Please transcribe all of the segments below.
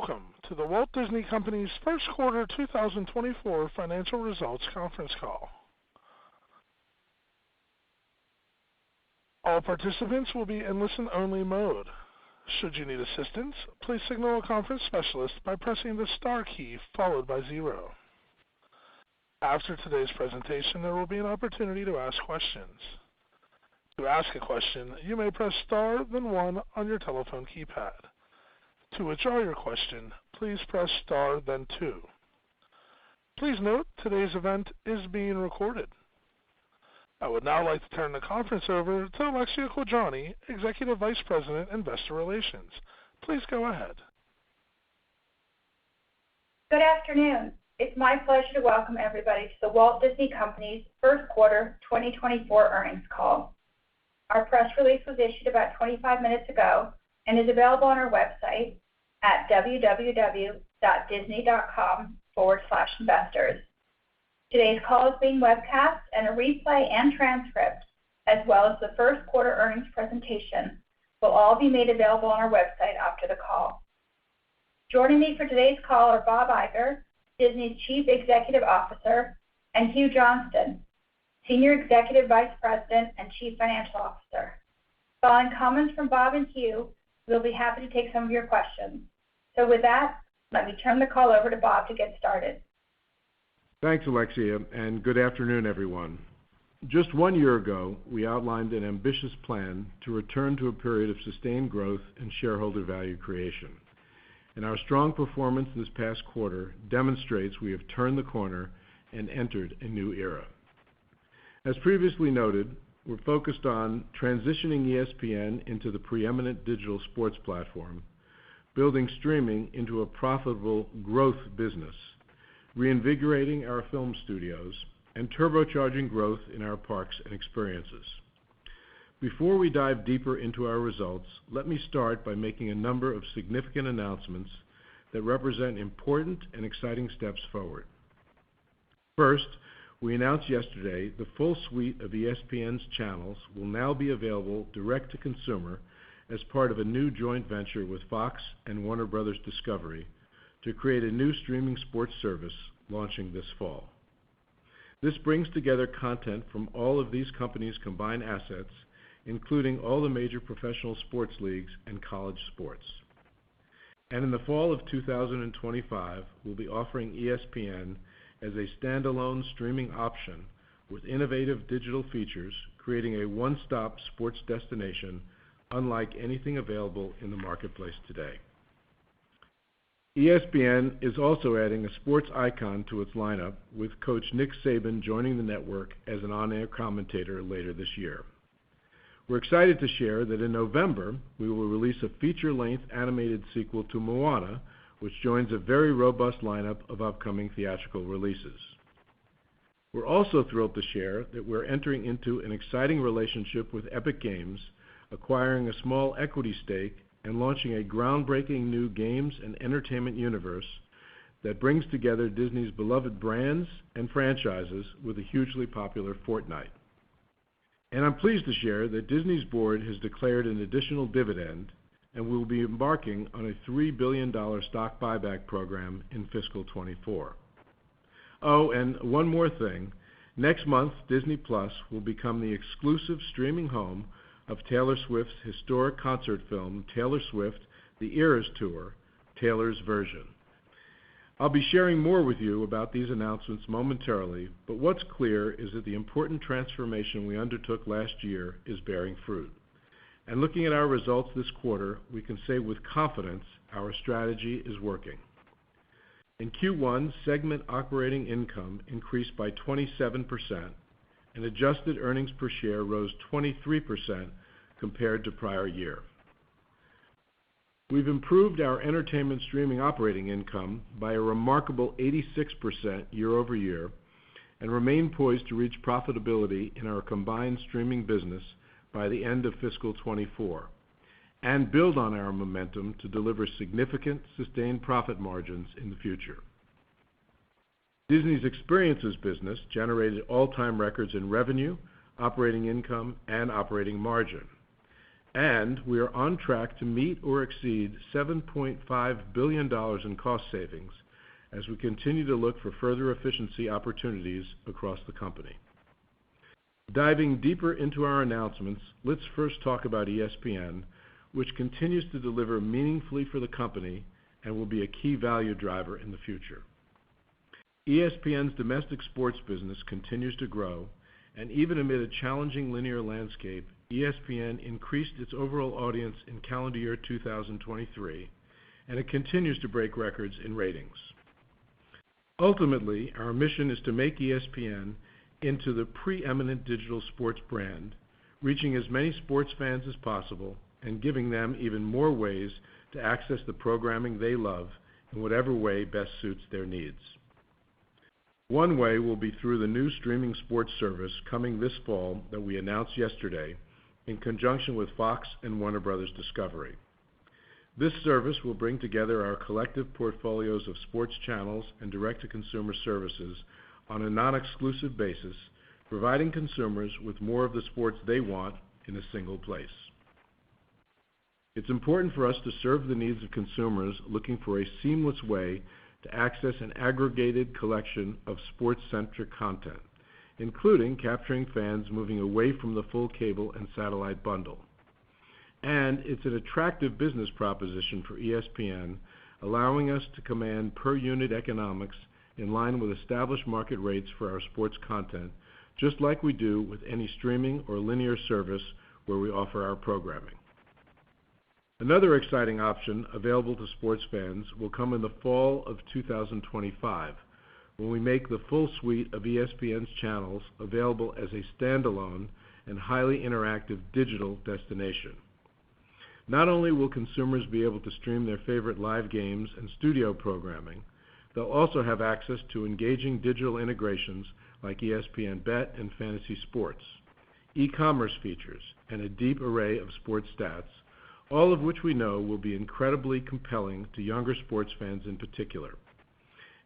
Welcome to the Walt Disney Company's first quarter 2024 financial results conference call. All participants will be in listen-only mode. Should you need assistance, please signal a conference specialist by pressing the star key followed by 0. After today's presentation, there will be an opportunity to ask questions. To ask a question, you may press star, then 1 on your telephone keypad. To withdraw your question, please press star, then 2. Please note, today's event is being recorded. I would now like to turn the conference over to Alexia Quadrani, Executive Vice President, Investor Relations. Please go ahead. Good afternoon. It's my pleasure to welcome everybody to the Walt Disney Company's first quarter 2024 earnings call. Our press release was issued about 25 minutes ago and is available on our website at www.disney.com/investors. Today's call is being webcast, and a replay and transcript, as well as the first quarter earnings presentation, will all be made available on our website after the call. Joining me for today's call are Bob Iger, Disney's Chief Executive Officer, and Hugh Johnston, Senior Executive Vice President and Chief Financial Officer. Following comments from Bob and Hugh, we'll be happy to take some of your questions. So with that, let me turn the call over to Bob to get started. Thanks, Alexia, and good afternoon, everyone. Just 1 year ago, we outlined an ambitious plan to return to a period of sustained growth and shareholder value creation. And our strong performance this past quarter demonstrates we have turned the corner and entered a new era. As previously noted, we're focused on transitioning ESPN into the preeminent digital sports platform, building streaming into a profitable growth business, reinvigorating our film studios, and turbocharging growth in our parks and experiences. Before we dive deeper into our results, let me start by making a number of significant announcements that represent important and exciting steps forward. First, we announced yesterday the full suite of ESPN's channels will now be available direct to consumer as part of a new joint venture with Fox and Warner Bros. Discovery to create a new streaming sports service launching this fall. This brings together content from all of these companies' combined assets, including all the major professional sports leagues and college sports. And in the fall of 2025, we'll be offering ESPN as a standalone streaming option with innovative digital features, creating a one-stop sports destination unlike anything available in the marketplace today. ESPN is also adding a sports icon to its lineup, with Coach Nick Saban joining the network as an on-air commentator later this year. We're excited to share that in November, we will release a feature-length animated sequel to Moana, which joins a very robust lineup of upcoming theatrical releases. We're also thrilled to share that we're entering into an exciting relationship with Epic Games, acquiring a small equity stake and launching a groundbreaking new games and entertainment universe that brings together Disney's beloved brands and franchises with a hugely popular Fortnite. And I'm pleased to share that Disney's board has declared an additional dividend, and we will be embarking on a $3 billion stock buyback program in fiscal 24. Oh, and one more thing. Next month, Disney Plus will become the exclusive streaming home of Taylor Swift's historic concert film, Taylor Swift: The Eras Tour, Taylor's Version. I'll be sharing more with you about these announcements momentarily, but what's clear is that the important transformation we undertook last year is bearing fruit. And looking at our results this quarter, we can say with confidence our strategy is working. In Q1, segment operating income increased by 27%, and adjusted earnings per share rose 23% compared to prior year. We've improved our entertainment streaming operating income by a remarkable 86% year over year and remain poised to reach profitability in our combined streaming business by the end of fiscal 24, and build on our momentum to deliver significant, sustained profit margins in the future. Disney's Experiences business generated all-time records in revenue, operating income, and operating margin. And we are on track to meet or exceed $7.5 billion in cost savings as we continue to look for further efficiency opportunities across the company. Diving deeper into our announcements, let's first talk about ESPN, which continues to deliver meaningfully for the company and will be a key value driver in the future. ESPN's domestic sports business continues to grow, and even amid a challenging linear landscape, ESPN increased its overall audience in calendar year 2023, and it continues to break records in ratings. Ultimately, our mission is to make ESPN into the preeminent digital sports brand, reaching as many sports fans as possible and giving them even more ways to access the programming they love in whatever way best suits their needs. One way will be through the new streaming sports service coming this fall that we announced yesterday in conjunction with Fox and Warner Bros. Discovery. This service will bring together our collective portfolios of sports channels and direct-to-consumer services on a non-exclusive basis, providing consumers with more of the sports they want in a single place. It's important for us to serve the needs of consumers looking for a seamless way to access an aggregated collection of sports-centric content, including capturing fans moving away from the full cable and satellite bundle. And it's an attractive business proposition for ESPN, allowing us to command per-unit economics in line with established market rates for our sports content, just like we do with any streaming or linear service where we offer our programming. Another exciting option available to sports fans will come in the fall of 2025, when we make the full suite of ESPN's channels available as a standalone and highly interactive digital destination. Not only will consumers be able to stream their favorite live games and studio programming, they'll also have access to engaging digital integrations like ESPN Bet and Fantasy Sports, e-commerce features, and a deep array of sports stats, all of which we know will be incredibly compelling to younger sports fans in particular.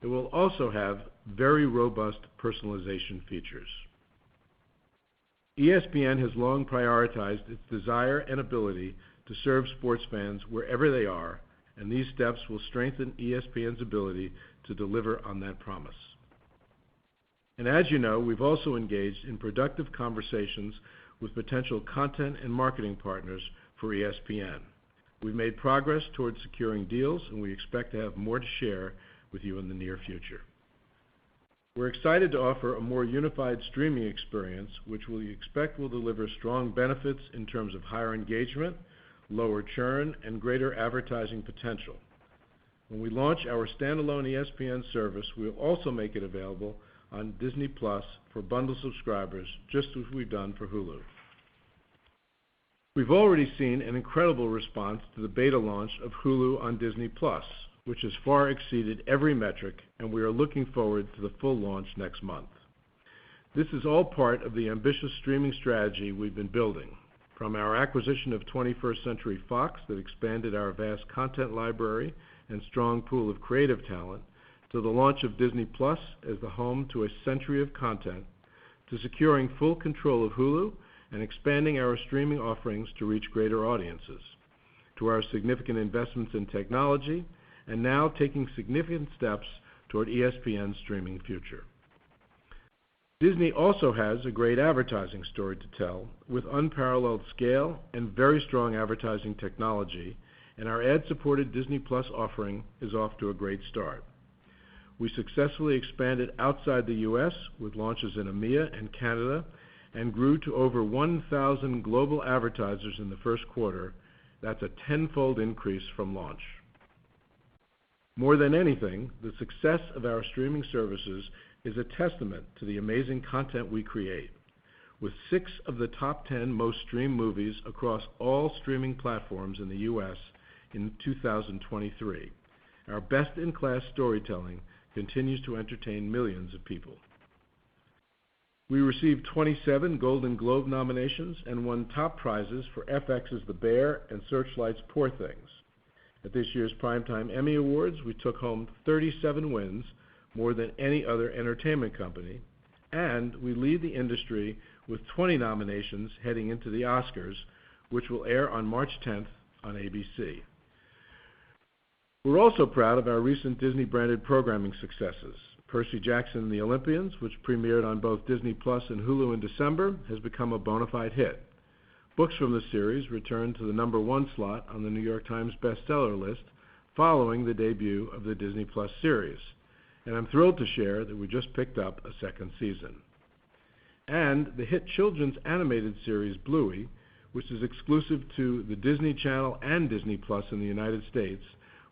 It will also have very robust personalization features. ESPN has long prioritized its desire and ability to serve sports fans wherever they are, and these steps will strengthen ESPN's ability to deliver on that promise. And as you know, we've also engaged in productive conversations with potential content and marketing partners for ESPN. We've made progress towards securing deals, and we expect to have more to share with you in the near future. We're excited to offer a more unified streaming experience, which we expect will deliver strong benefits in terms of higher engagement, lower churn, and greater advertising potential. When we launch our standalone ESPN service, we'll also make it available on Disney Plus for bundle subscribers, just as we've done for Hulu. We've already seen an incredible response to the beta launch of Hulu on Disney Plus, which has far exceeded every metric, and we are looking forward to the full launch next month. This is all part of the ambitious streaming strategy we've been building, from our acquisition of 21st Century Fox that expanded our vast content library and strong pool of creative talent, to the launch of Disney Plus as the home to a century of content, to securing full control of Hulu and expanding our streaming offerings to reach greater audiences, to our significant investments in technology, and now taking significant steps toward ESPN's streaming future. Disney also has a great advertising story to tell, with unparalleled scale and very strong advertising technology, and our ad-supported Disney Plus offering is off to a great start. We successfully expanded outside the U.S. with launches in EMEA and Canada, and grew to over 1,000 global advertisers in the first quarter. That's a tenfold increase from launch. More than anything, the success of our streaming services is a testament to the amazing content we create. With 6 of the top 10 most streamed movies across all streaming platforms in the U.S. in 2023, our best-in-class storytelling continues to entertain millions of people. We received 27 Golden Globe nominations and won top prizes for FX's The Bear and Searchlight's Poor Things. At this year's Primetime Emmy Awards, we took home 37 wins, more than any other entertainment company, and we lead the industry with 20 nominations heading into the Oscars, which will air on March 10th on ABC. We're also proud of our recent Disney-branded programming successes. Percy Jackson and the Olympians, which premiered on both Disney Plus and Hulu in December, has become a bona fide hit. Books from the series returned to the #1 slot on the New York Times bestseller list following the debut of the Disney Plus series, and I'm thrilled to share that we just picked up a second season. And the hit children's animated series Bluey, which is exclusive to the Disney Channel and Disney Plus in the United States,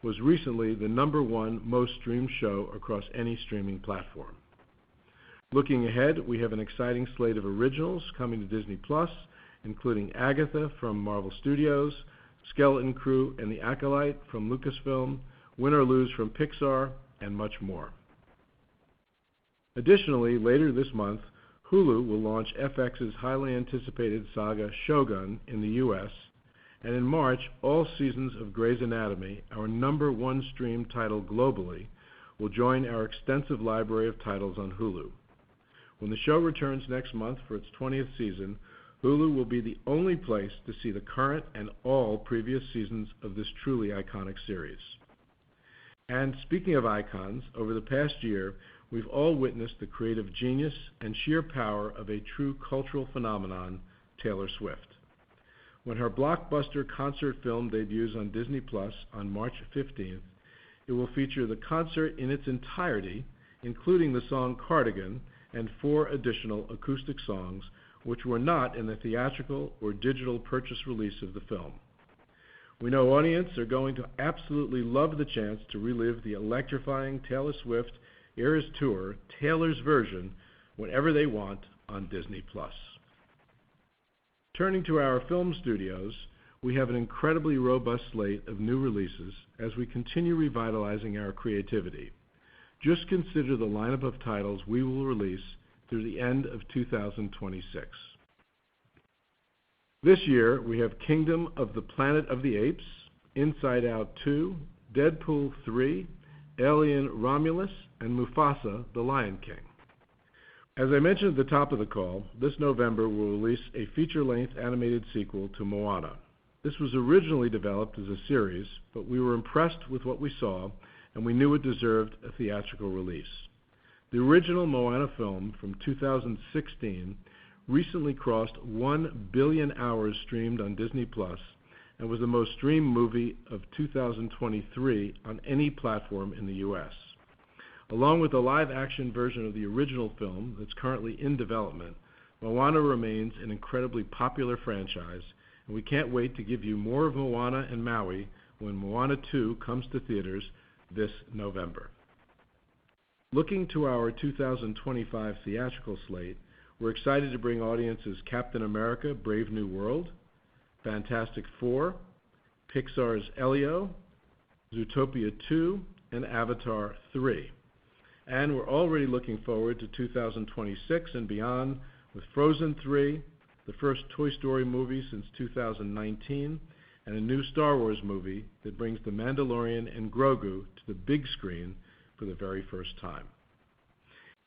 was recently the #1 most streamed show across any streaming platform. Looking ahead, we have an exciting slate of originals coming to Disney Plus, including Agatha from Marvel Studios, Skeleton Crew and the Acolyte from Lucasfilm, Win or Lose from Pixar, and much more. Additionally, later this month, Hulu will launch FX's highly anticipated saga Shogun in the U.S., and in March, all seasons of Grey's Anatomy, our #1 streamed title globally, will join our extensive library of titles on Hulu. When the show returns next month for its 20th season, Hulu will be the only place to see the current and all previous seasons of this truly iconic series. And speaking of icons, over the past year, we've all witnessed the creative genius and sheer power of a true cultural phenomenon, Taylor Swift. When her blockbuster concert film debuts on Disney Plus on March 15th, it will feature the concert in its entirety, including the song Cardigan and 4 additional acoustic songs, which were not in the theatrical or digital purchase release of the film. We know audiences are going to absolutely love the chance to relive the electrifying Taylor Swift Eras Tour, Taylor's version, whenever they want on Disney Plus. Turning to our film studios, we have an incredibly robust slate of new releases as we continue revitalizing our creativity. Just consider the lineup of titles we will release through the end of 2026. This year, we have Kingdom of the Planet of the Apes, Inside Out 2, Deadpool 3, Alien Romulus, and Mufasa, the Lion King. As I mentioned at the top of the call, this November we'll release a feature-length animated sequel to Moana. This was originally developed as a series, but we were impressed with what we saw, and we knew it deserved a theatrical release. The original Moana film from 2016 recently crossed 1 billion hours streamed on Disney Plus and was the most streamed movie of 2023 on any platform in the U.S. Along with the live-action version of the original film that's currently in development, Moana remains an incredibly popular franchise, and we can't wait to give you more of Moana and Maui when Moana 2 comes to theaters this November. Looking to our 2025 theatrical slate, we're excited to bring audiences Captain America: Brave New World, Fantastic Four, Pixar's Elio, Zootopia 2, and Avatar 3. And we're already looking forward to 2026 and beyond with Frozen 3, the first Toy Story movie since 2019, and a new Star Wars movie that brings The Mandalorian and Grogu to the big screen for the very first time.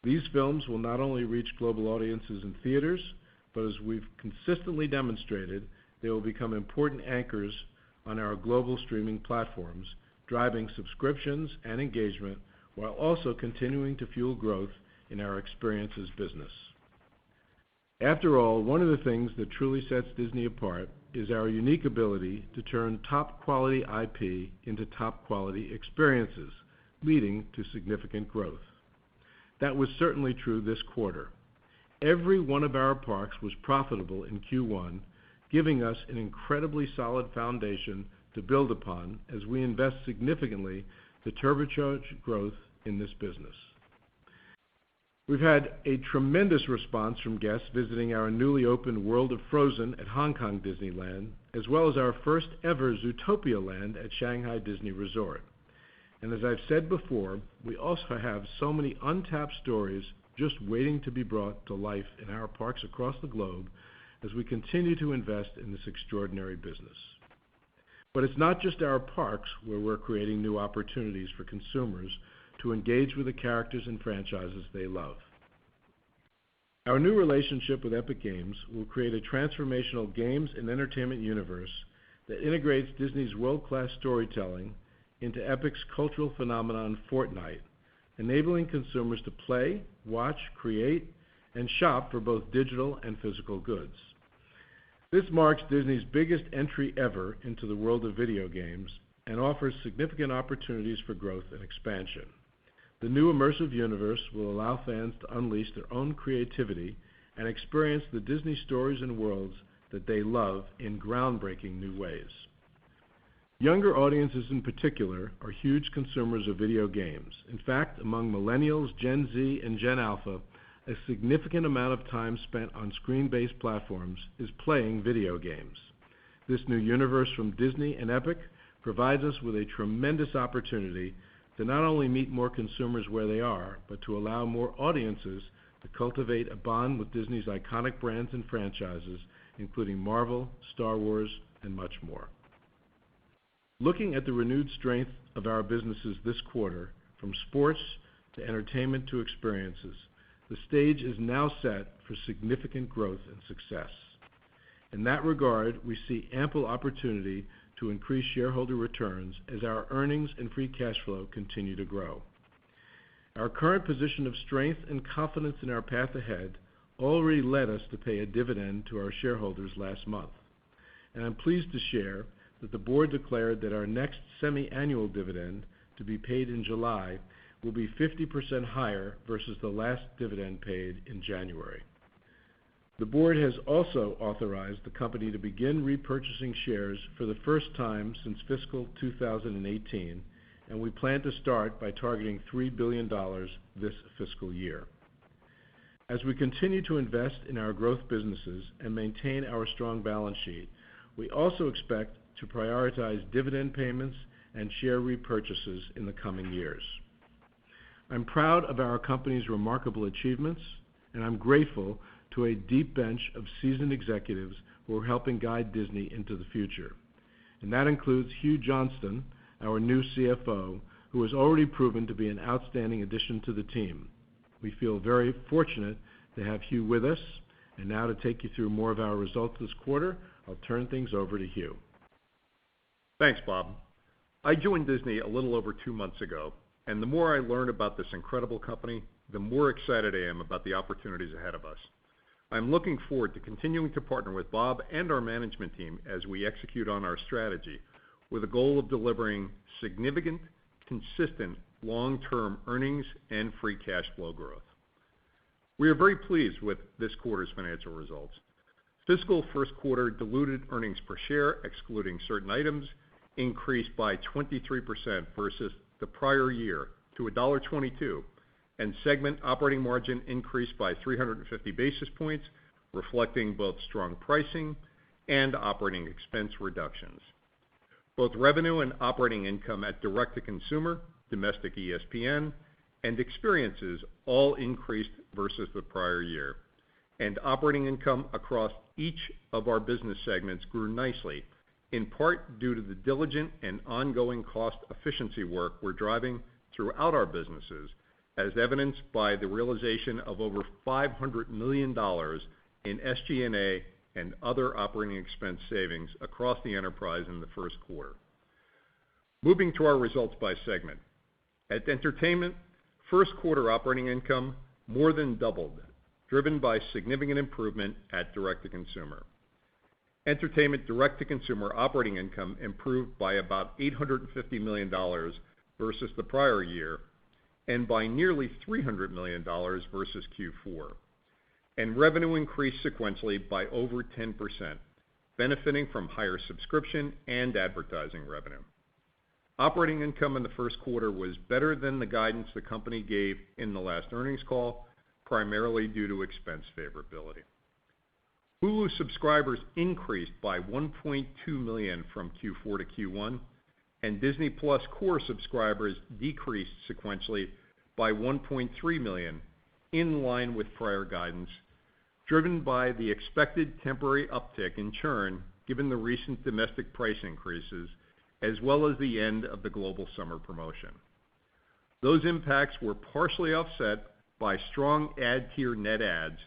These films will not only reach global audiences in theaters, but as we've consistently demonstrated, they will become important anchors on our global streaming platforms, driving subscriptions and engagement while also continuing to fuel growth in our experiences business. After all, one of the things that truly sets Disney apart is our unique ability to turn top-quality IP into top-quality experiences, leading to significant growth. That was certainly true this quarter. Every one of our parks was profitable in Q1, giving us an incredibly solid foundation to build upon as we invest significantly to turbocharge growth in this business. We've had a tremendous response from guests visiting our newly opened World of Frozen at Hong Kong Disneyland, as well as our first ever Zootopia Land at Shanghai Disney Resort. And as I've said before, we also have so many untapped stories just waiting to be brought to life in our parks across the globe as we continue to invest in this extraordinary business. But it's not just our parks where we're creating new opportunities for consumers to engage with the characters and franchises they love. Our new relationship with Epic Games will create a transformational games and entertainment universe that integrates Disney's world-class storytelling into Epic's cultural phenomenon Fortnite, enabling consumers to play, watch, create, and shop for both digital and physical goods. This marks Disney's biggest entry ever into the world of video games and offers significant opportunities for growth and expansion. The new immersive universe will allow fans to unleash their own creativity and experience the Disney stories and worlds that they love in groundbreaking new ways. Younger audiences in particular are huge consumers of video games. In fact, among millennials, Gen Z, and Gen Alpha, a significant amount of time spent on screen-based platforms is playing video games. This new universe from Disney and Epic provides us with a tremendous opportunity to not only meet more consumers where they are, but to allow more audiences to cultivate a bond with Disney's iconic brands and franchises, including Marvel, Star Wars, and much more. Looking at the renewed strength of our businesses this quarter, from sports to entertainment to experiences, the stage is now set for significant growth and success. In that regard, we see ample opportunity to increase shareholder returns as our earnings and free cash flow continue to grow. Our current position of strength and confidence in our path ahead already led us to pay a dividend to our shareholders last month, and I'm pleased to share that the board declared that our next semi-annual dividend, to be paid in July, will be 50% higher versus the last dividend paid in January. The board has also authorized the company to begin repurchasing shares for the first time since fiscal 2018, and we plan to start by targeting $3 billion this fiscal year. As we continue to invest in our growth businesses and maintain our strong balance sheet, we also expect to prioritize dividend payments and share repurchases in the coming years. I'm proud of our company's remarkable achievements, and I'm grateful to a deep bench of seasoned executives who are helping guide Disney into the future. And that includes Hugh Johnston, our new CFO, who has already proven to be an outstanding addition to the team. We feel very fortunate to have Hugh with us, and now to take you through more of our results this quarter, I'll turn things over to Hugh. Thanks, Bob. I joined Disney a little over 2 months ago, and the more I learn about this incredible company, the more excited I am about the opportunities ahead of us. I'm looking forward to continuing to partner with Bob and our management team as we execute on our strategy with a goal of delivering significant, consistent, long-term earnings and free cash flow growth. We are very pleased with this quarter's financial results. Fiscal first quarter diluted earnings per share, excluding certain items, increased by 23% versus the prior year to $1.22, and segment operating margin increased by 350 basis points, reflecting both strong pricing and operating expense reductions. Both revenue and operating income at direct-to-consumer, domestic ESPN, and experiences all increased versus the prior year, and operating income across each of our business segments grew nicely, in part due to the diligent and ongoing cost efficiency work we're driving throughout our businesses, as evidenced by the realization of over $500 million in SG&A and other operating expense savings across the enterprise in the first quarter. Moving to our results by segment. At Entertainment, first quarter operating income more than doubled, driven by significant improvement at direct-to-consumer. Entertainment direct-to-consumer operating income improved by about $850 million versus the prior year, and by nearly $300 million versus Q4. And revenue increased sequentially by over 10%, benefiting from higher subscription and advertising revenue. Operating income in the first quarter was better than the guidance the company gave in the last earnings call, primarily due to expense favorability. Hulu subscribers increased by 1.2 million from Q4 to Q1, and Disney Plus core subscribers decreased sequentially by 1.3 million, in line with prior guidance, driven by the expected temporary uptick in churn given the recent domestic price increases, as well as the end of the global summer promotion. Those impacts were partially offset by strong ad tier net adds,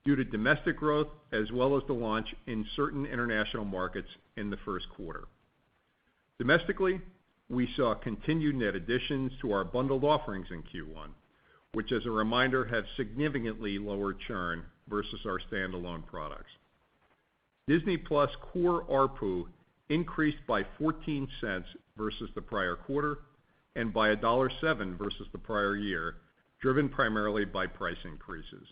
due to domestic growth as well as the launch in certain international markets in the first quarter. Domestically, we saw continued net additions to our bundled offerings in Q1, which, as a reminder, have significantly lower churn versus our standalone products. Disney Plus core ARPU increased by 14 cents versus the prior quarter and by $1.07 versus the prior year, driven primarily by price increases.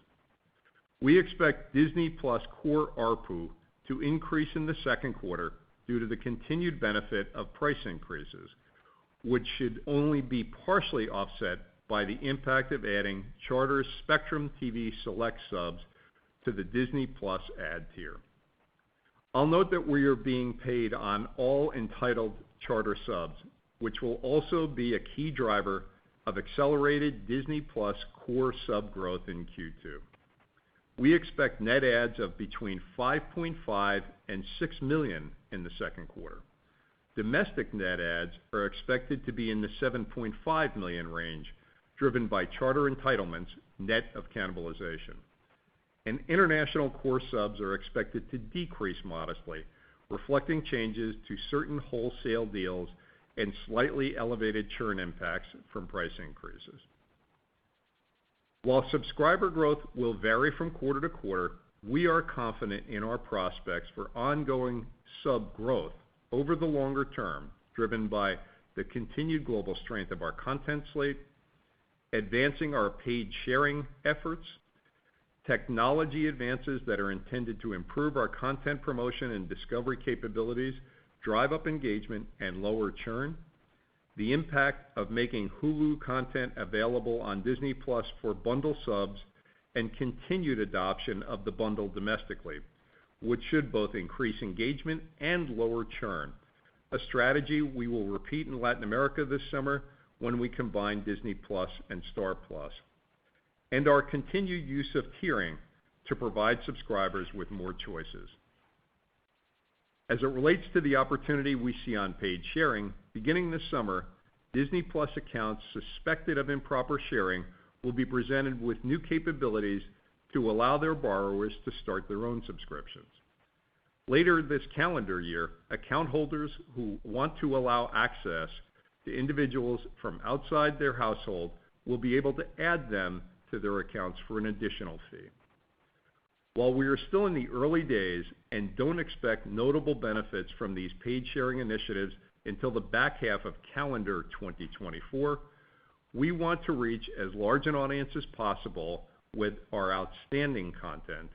We expect Disney Plus core ARPU to increase in the second quarter due to the continued benefit of price increases, which should only be partially offset by the impact of adding Charter's Spectrum TV Select subs to the Disney Plus ad tier. I'll note that we are being paid on all entitled Charter subs, which will also be a key driver of accelerated Disney Plus core sub growth in Q2. We expect net adds of between 5.5 and 6 million in the second quarter. Domestic net adds are expected to be in the 7.5 million range, driven by Charter entitlements net of cannibalization. And international core subs are expected to decrease modestly, reflecting changes to certain wholesale deals and slightly elevated churn impacts from price increases. While subscriber growth will vary from quarter to quarter, we are confident in our prospects for ongoing sub growth over the longer term, driven by the continued global strength of our content slate, advancing our paid sharing efforts, technology advances that are intended to improve our content promotion and discovery capabilities, drive up engagement, and lower churn, the impact of making Hulu content available on Disney Plus for bundle subs, and continued adoption of the bundle domestically, which should both increase engagement and lower churn, a strategy we will repeat in Latin America this summer when we combine Disney Plus and Star Plus, and our continued use of tiering to provide subscribers with more choices. As it relates to the opportunity we see on paid sharing, beginning this summer, Disney Plus accounts suspected of improper sharing will be presented with new capabilities to allow their borrowers to start their own subscriptions. Later this calendar year, account holders who want to allow access to individuals from outside their household will be able to add them to their accounts for an additional fee. While we are still in the early days and don't expect notable benefits from these paid sharing initiatives until the back half of calendar 2024, we want to reach as large an audience as possible with our outstanding content,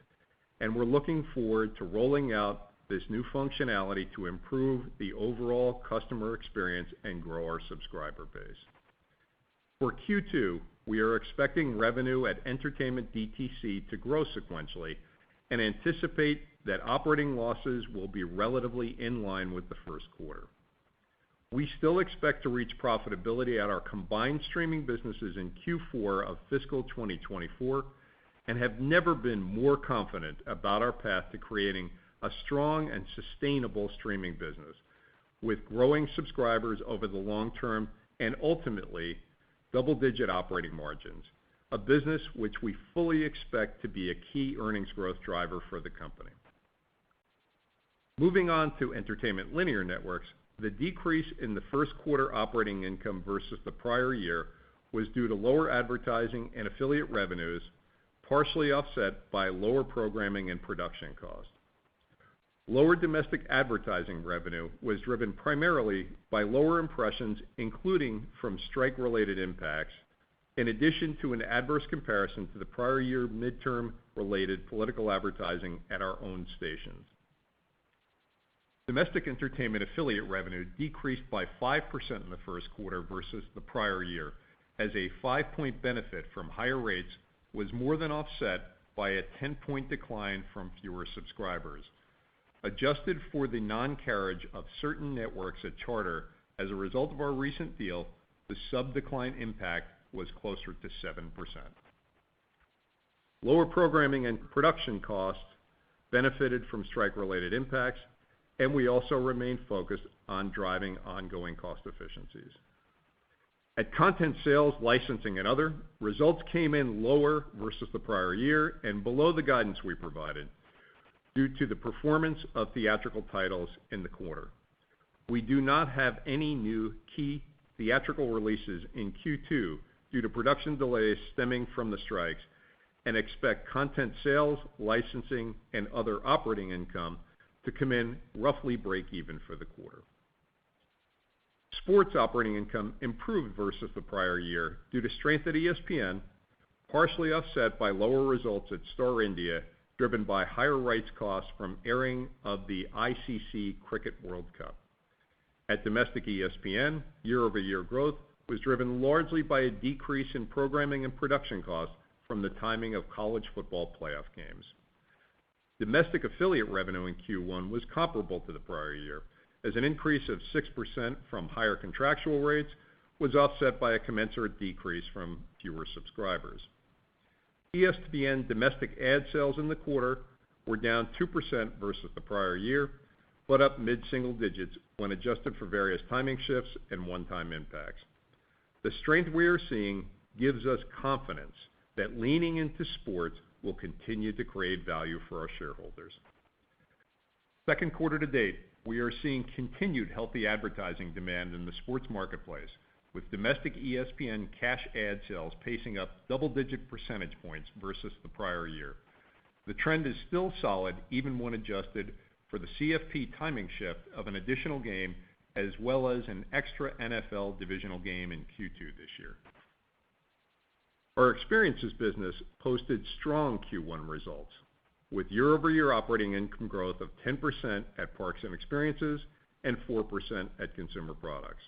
and we're looking forward to rolling out this new functionality to improve the overall customer experience and grow our subscriber base. For Q2, we are expecting revenue at Entertainment DTC to grow sequentially and anticipate that operating losses will be relatively in line with the first quarter. We still expect to reach profitability at our combined streaming businesses in Q4 of fiscal 2024 and have never been more confident about our path to creating a strong and sustainable streaming business with growing subscribers over the long term and ultimately double-digit operating margins, a business which we fully expect to be a key earnings growth driver for the company. Moving on to Entertainment Linear Networks, the decrease in the first quarter operating income versus the prior year was due to lower advertising and affiliate revenues, partially offset by lower programming and production costs. Lower domestic advertising revenue was driven primarily by lower impressions, including from strike-related impacts, in addition to an adverse comparison to the prior year midterm-related political advertising at our own stations. Domestic entertainment affiliate revenue decreased by 5% in the first quarter versus the prior year, as a 5-point benefit from higher rates was more than offset by a 10-point decline from fewer subscribers. Adjusted for the non-carriage of certain networks at Charter as a result of our recent deal, the sub-decline impact was closer to 7%. Lower programming and production costs benefited from strike-related impacts, and we also remain focused on driving ongoing cost efficiencies. At content sales, licensing, and other, results came in lower versus the prior year and below the guidance we provided due to the performance of theatrical titles in the quarter. We do not have any new key theatrical releases in Q2 due to production delays stemming from the strikes, and expect content sales, licensing, and other operating income to come in roughly break even for the quarter. Sports operating income improved versus the prior year due to strength at ESPN, partially offset by lower results at Star India, driven by higher rights costs from airing of the ICC Cricket World Cup. At domestic ESPN, year-over-year growth was driven largely by a decrease in programming and production costs from the timing of college football playoff games. Domestic affiliate revenue in Q1 was comparable to the prior year, as an increase of 6% from higher contractual rates was offset by a commensurate decrease from fewer subscribers. ESPN domestic ad sales in the quarter were down 2% versus the prior year, but up mid-single digits when adjusted for various timing shifts and one-time impacts. The strength we are seeing gives us confidence that leaning into sports will continue to create value for our shareholders. Second quarter to date, we are seeing continued healthy advertising demand in the sports marketplace, with domestic ESPN cash ad sales pacing up double-digit percentage points versus the prior year. The trend is still solid even when adjusted for the CFP timing shift of an additional game as well as an extra NFL divisional game in Q2 this year. Our experiences business posted strong Q1 results, with year-over-year operating income growth of 10% at Parks and Experiences and 4% at Consumer Products.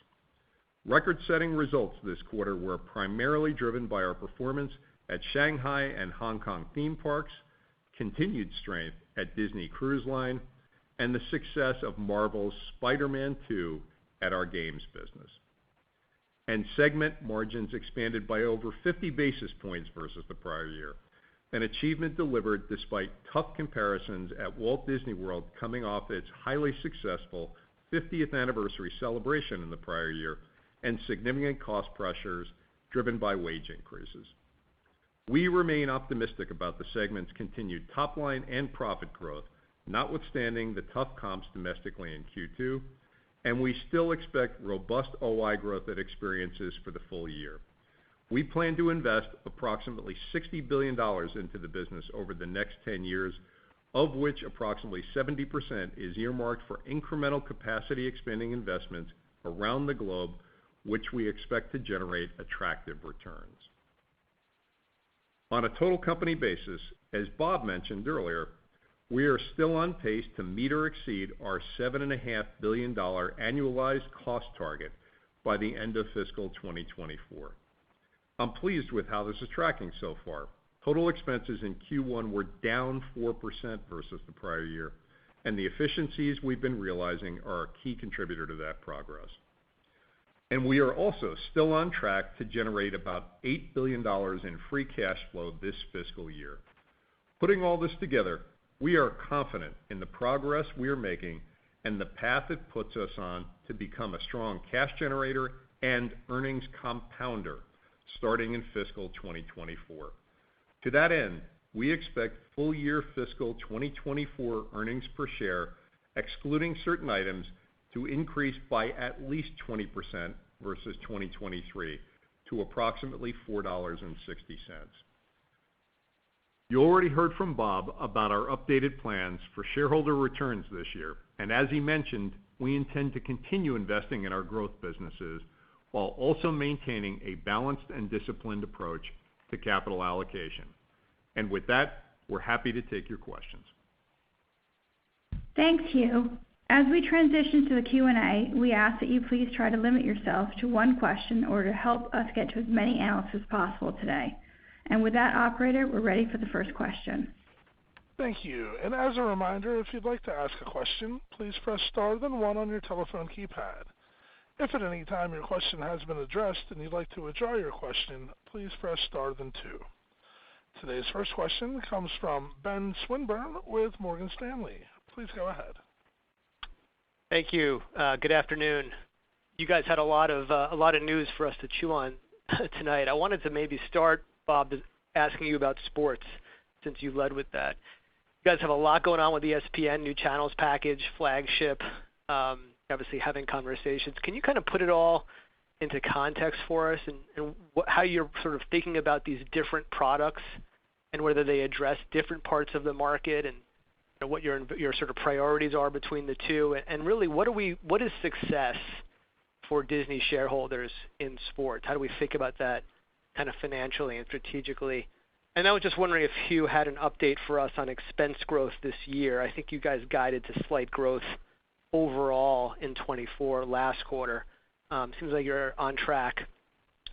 Record-setting results this quarter were primarily driven by our performance at Shanghai and Hong Kong theme parks, continued strength at Disney Cruise Line, and the success of Marvel's Spider-Man 2 at our games business. And segment margins expanded by over 50 basis points versus the prior year, an achievement delivered despite tough comparisons at Walt Disney World coming off its highly successful 50th anniversary celebration in the prior year and significant cost pressures driven by wage increases. We remain optimistic about the segment's continued top-line and profit growth, notwithstanding the tough comps domestically in Q2, and we still expect robust OI growth at Experiences for the full year. We plan to invest approximately $60 billion into the business over the next 10 years, of which approximately 70% is earmarked for incremental capacity expanding investments around the globe, which we expect to generate attractive returns. On a total company basis, as Bob mentioned earlier, we are still on pace to meet or exceed our $7.5 billion annualized cost target by the end of fiscal 2024. I'm pleased with how this is tracking so far. Total expenses in Q1 were down 4% versus the prior year, and the efficiencies we've been realizing are a key contributor to that progress. And we are also still on track to generate about $8 billion in free cash flow this fiscal year. Putting all this together, we are confident in the progress we are making and the path it puts us on to become a strong cash generator and earnings compounder starting in fiscal 2024. To that end, we expect full-year fiscal 2024 earnings per share, excluding certain items, to increase by at least 20% versus 2023 to approximately $4.60. You already heard from Bob about our updated plans for shareholder returns this year, and as he mentioned, we intend to continue investing in our growth businesses while also maintaining a balanced and disciplined approach to capital allocation. And with that, we're happy to take your questions. Thanks, Hugh. As we transition to the Q&A, we ask that you please try to limit yourself to one question in order to help us get to as many analysts as possible today. And with that, operator, we're ready for the first question. Thank you. And as a reminder, if you'd like to ask a question, please press star then one on your telephone keypad. If at any time your question has been addressed and you'd like to withdraw your question, please press star then two. Today's first question comes from Ben Swinburne with Morgan Stanley. Please go ahead. Thank you. Good afternoon. you guys had a lot of news for us to chew on tonight. I wanted to maybe start, Bob, asking you about sports, since you led with that. You guys have a lot going on with ESPN, new channels package, flagship, obviously having conversations. Can you kind of put it all into context for us and how you're sort of thinking about these different products and whether they address different parts of the market and what your sort of priorities are between the two, and really what is success for Disney shareholders in sports? How do we think about that kind of financially and strategically? And I was just wondering if Hugh had an update for us on expense growth this year. I think you guys guided to slight growth overall in 24 last quarter. Seems like you're on track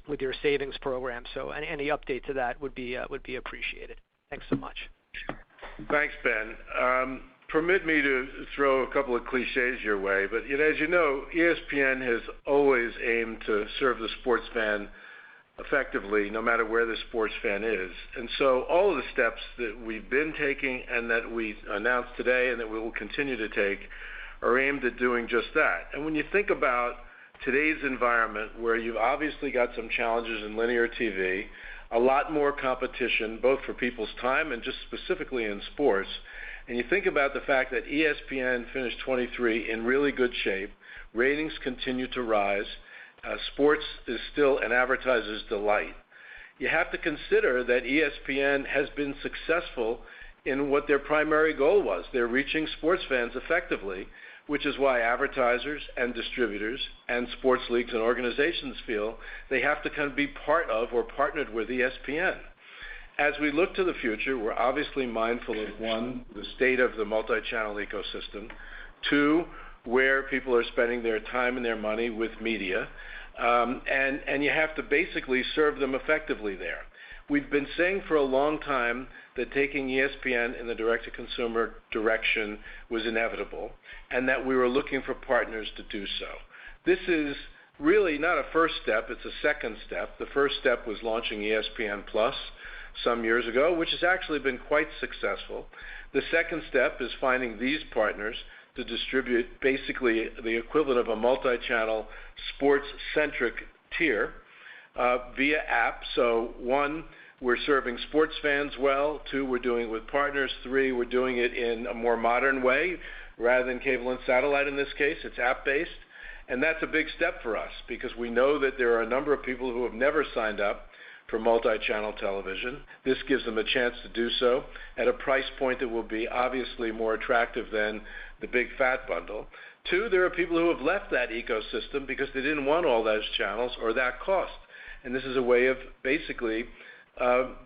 with your savings program. So any update to that would be appreciated. Thanks so much. Thanks, Ben. Permit me to throw a couple of cliches your way, but as you know, ESPN has always aimed to serve the sports fan effectively, no matter where the sports fan is. And so all of the steps that we've been taking and that we announced today and that we will continue to take are aimed at doing just that. And when you think about today's environment, where you've obviously got some challenges in linear TV, a lot more competition, both for people's time and just specifically in sports, and you think about the fact that ESPN finished 23 in really good shape, ratings continue to rise, sports is still an advertiser's delight. You have to consider that ESPN has been successful in what their primary goal was. They're reaching sports fans effectively, which is why advertisers and distributors and sports leagues and organizations feel they have to kind of be part of or partnered with ESPN. As we look to the future, we're obviously mindful of, one, the state of the multi-channel ecosystem, two, where people are spending their time and their money with media, and you have to basically serve them effectively there. We've been saying for a long time that taking ESPN in the direct-to-consumer direction was inevitable, and that we were looking for partners to do so. This is really not a first step, it's a second step. The first step was launching ESPN Plus some years ago, which has actually been quite successful. The second step is finding these partners to distribute basically the equivalent of a multi-channel sports-centric tier via app. So one, we're serving sports fans well. Two, we're doing it with partners. Three, we're doing it in a more modern way rather than cable and satellite in this case. It's app-based. And that's a big step for us because we know that there are a number of people who have never signed up for multi-channel television. This gives them a chance to do so at a price point that will be obviously more attractive than the big fat bundle. Two, there are people who have left that ecosystem because they didn't want all those channels or that cost. And this is a way of basically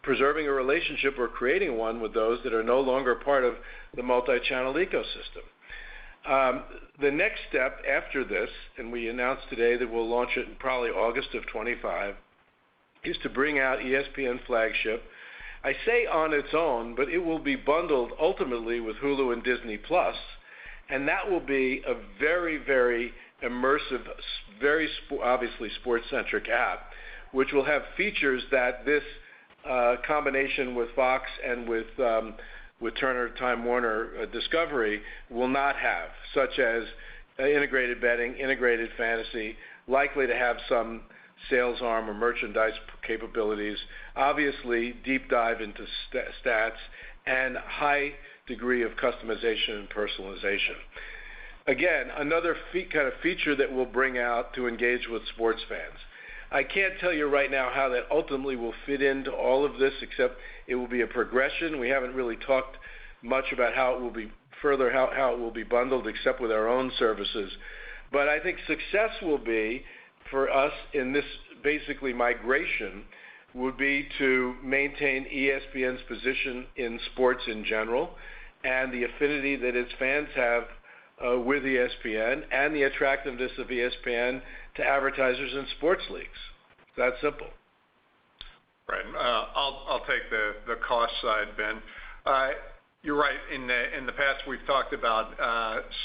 preserving a relationship or creating one with those that are no longer part of the multi-channel ecosystem. The next step after this, and we announced today that we'll launch it in probably August of 25, is to bring out ESPN Flagship. I say on its own, but it will be bundled ultimately with Hulu and Disney Plus, and that will be a very, very immersive, very obviously sports-centric app, which will have features that this combination with Fox and with Turner, Time Warner, Discovery will not have, such as integrated betting, integrated fantasy, likely to have some sales arm or merchandise capabilities, obviously deep dive into stats, and high degree of customization and personalization. Again, another kind of feature that we'll bring out to engage with sports fans. I can't tell you right now how that ultimately will fit into all of this, except it will be a progression. We haven't really talked much about how it will be further, how it will be bundled, except with our own services. But I think success will be for us in this basically migration would be to maintain ESPN's position in sports in general and the affinity that its fans have with ESPN and the attractiveness of ESPN to advertisers and sports leagues. It's that simple. Right. I'll take the cost side, Ben. You're right. In the past, we've talked about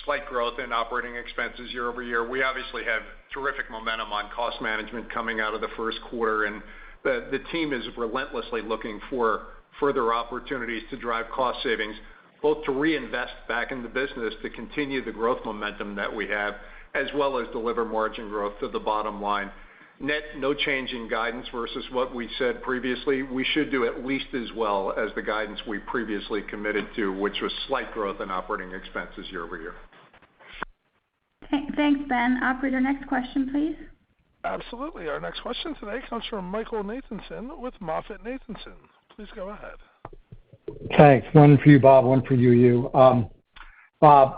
slight growth in operating expenses year over year. We obviously have terrific momentum on cost management coming out of the first quarter, and the team is relentlessly looking for further opportunities to drive cost savings, both to reinvest back in the business to continue the growth momentum that we have, as well as deliver margin growth to the bottom line. Net, no change in guidance versus what we said previously. We should do at least as well as the guidance we previously committed to, which was slight growth in operating expenses year over year. Thanks, Ben. Operator, next question, please. Absolutely. Our next question today comes from Michael Nathanson with MoffettNathanson. Please go ahead. Thanks. One for you, Bob, one for you. Bob,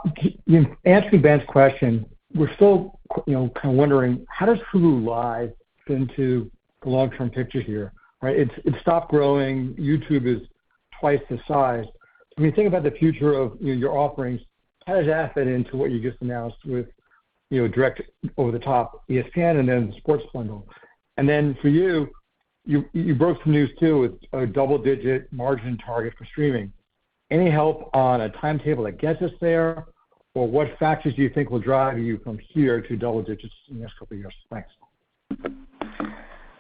answering Ben's question, we're still, kind of wondering, how does Hulu Live fit into the long-term picture here, right? It's stopped growing. YouTube is twice the size. When you think about the future of your offerings, how does that fit into what you just announced with direct over-the-top ESPN and then the sports bundle? And then for you broke some news too with a double-digit margin target for streaming. Any help on a timetable that gets us there, or what factors do you think will drive you from here to double digits in the next couple of years? Thanks.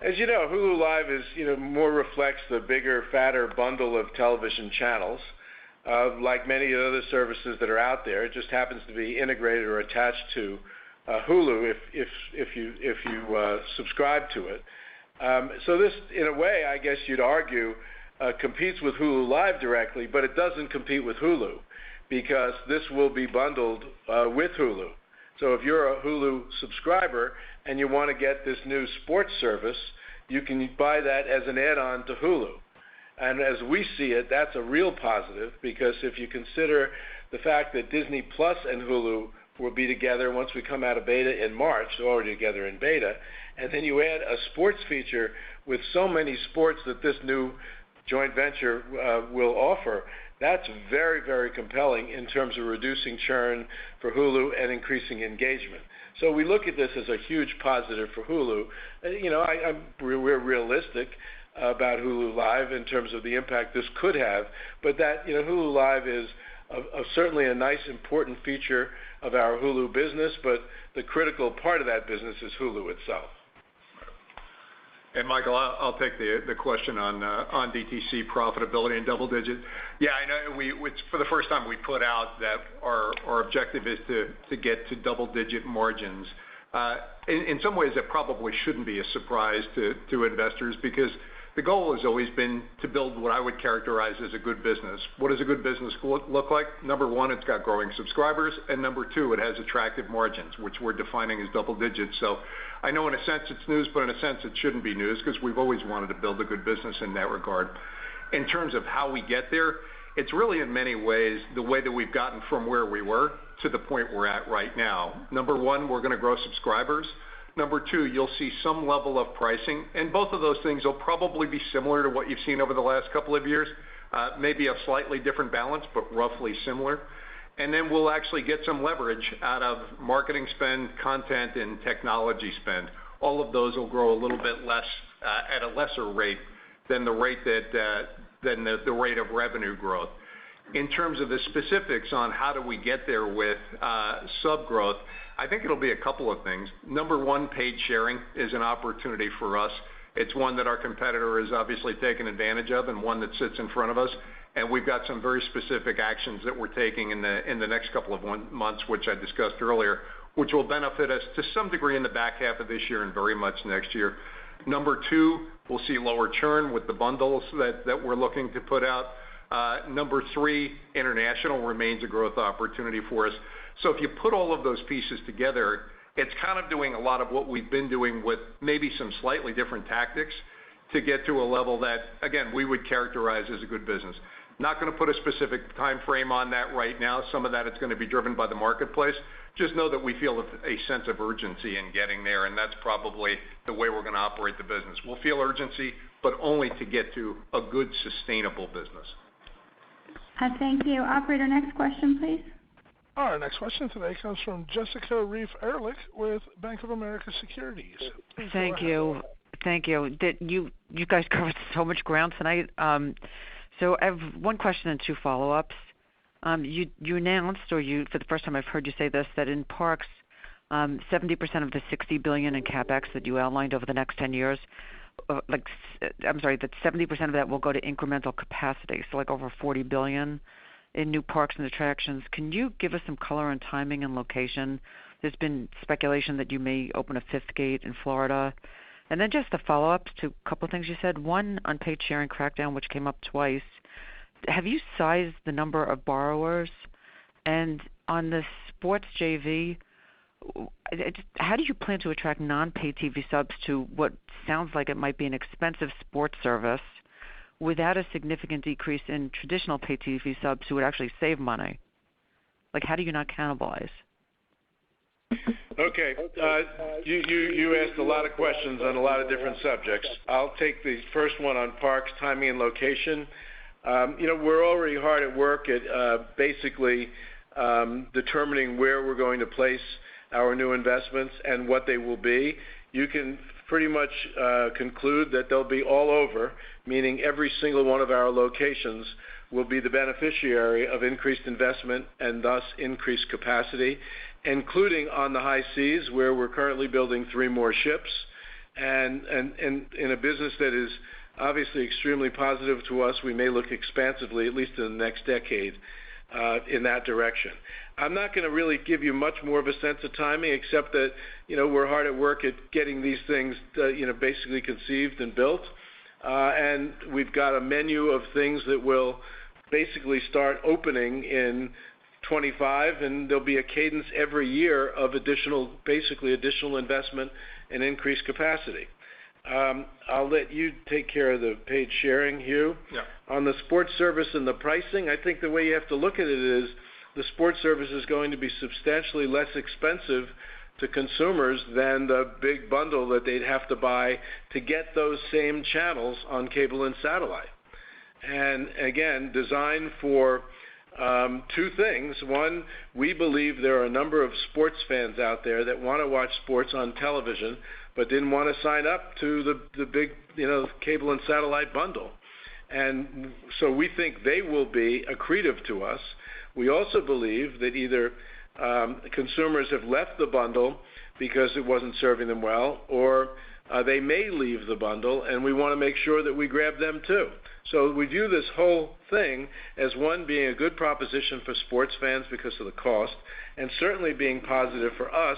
As you know, Hulu Live is more reflects the bigger, fatter bundle of television channels. Like many other services that are out there, it just happens to be integrated or attached to Hulu if you subscribe to it. So this, in a way, I guess you'd argue, competes with Hulu Live directly, but it doesn't compete with Hulu because this will be bundled with Hulu. So if you're a Hulu subscriber and you want to get this new sports service, you can buy that as an add-on to Hulu. And as we see it, that's a real positive because if you consider the fact that Disney Plus and Hulu will be together once we come out of beta in March, they're already together in beta, and then you add a sports feature with so many sports that this new joint venture will offer, that's very, very compelling in terms of reducing churn for Hulu and increasing engagement. So we look at this as a huge positive for Hulu. We're realistic about Hulu Live in terms of the impact this could have, but that Hulu Live is certainly a nice, important feature of our Hulu business, but the critical part of that business is Hulu itself. And Michael, I'll take the question on DTC profitability and double digit. Yeah, I know it's for the first time we put out that our objective is to get to double digit margins. In some ways, that probably shouldn't be a surprise to investors because the goal has always been to build what I would characterize as a good business. What does a good business look like? Number one, it's got growing subscribers, and number two, it has attractive margins, which we're defining as double digits. So I know in a sense it's news, but in a sense it shouldn't be news because we've always wanted to build a good business in that regard. In terms of how we get there, it's really in many ways the way that we've gotten from where we were to the point we're at right now. Number one, we're going to grow subscribers. Number two, you'll see some level of pricing, and both of those things will probably be similar to what you've seen over the last couple of years, maybe a slightly different balance, but roughly similar. And then we'll actually get some leverage out of marketing spend, content, and technology spend. All of those will grow a little bit less at a lesser rate than the rate the rate of revenue growth. In terms of the specifics on how do we get there with sub growth, I think it'll be a couple of things. Number one, paid sharing is an opportunity for us. It's one that our competitor has obviously taken advantage of and one that sits in front of us. And we've got some very specific actions that we're taking in the next couple of months, which I discussed earlier, which will benefit us to some degree in the back half of this year and very much next year. Number two, we'll see lower churn with the bundles that we're looking to put out. Number three, international remains a growth opportunity for us. So if you put all of those pieces together, it's kind of doing a lot of what we've been doing with maybe some slightly different tactics to get to a level that, again, we would characterize as a good business. Not going to put a specific time frame on that right now. Some of that is going to be driven by the marketplace. Just know that we feel a sense of urgency in getting there, and that's probably the way we're going to operate the business. We'll feel urgency, but only to get to a good, sustainable business. Thank you. Operator, next question, please. Our next question today comes from Jessica Reif Ehrlich with Bank of America Securities. Please Thank you. You guys covered so much ground tonight. So I have one question and two follow-ups. You announced, for the first time I've heard you say this, that in parks, 70% of the $60 billion in CapEx that you outlined over the next 10 years, that 70% of that will go to incremental capacity, so like over $40 billion in new parks and attractions. Can you give us some color on timing and location There's been speculation that you may open a fifth gate in Florida. And then just the follow-ups to a couple of things you said. One, unpaid sharing crackdown, which came up twice. Have you sized the number of borrowers? And on the sports JV, how do you plan to attract non-pay TV subs to what sounds like it might be an expensive sports service without a significant decrease in traditional pay TV subs who would actually save money? Like, how do you not cannibalize? Okay. You asked a lot of questions on a lot of different subjects. I'll take the first one on parks, timing, and location. We're already hard at work at basically determining where we're going to place our new investments and what they will be. You can pretty much conclude that they'll be all over, meaning every single one of our locations will be the beneficiary of increased investment and thus increased capacity, including on the high seas, where we're currently building 3 more ships, and in a business that is obviously extremely positive to us. We may look expansively, at least in the next decade, in that direction. I'm not going to really give you much more of a sense of timing, except that we're hard at work at getting these things basically conceived and built, and we've got a menu of things that will basically start opening in 25, and there'll be a cadence every year of additional investment and increased capacity. I'll let you take care of the paid sharing, Hugh. Yeah. On the sports service and the pricing, I think the way you have to look at it is the sports service is going to be substantially less expensive to consumers than the big bundle that they'd have to buy to get those same channels on cable and satellite. And again, designed for 2 things. One, we believe there are a number of sports fans out there that want to watch sports on television but didn't want to sign up to the big cable and satellite bundle. And so we think they will be accretive to us. We also believe that either consumers have left the bundle because it wasn't serving them well, or they may leave the bundle, and we want to make sure that we grab them too. So we view this whole thing as, one, being a good proposition for sports fans because of the cost, and certainly being positive for us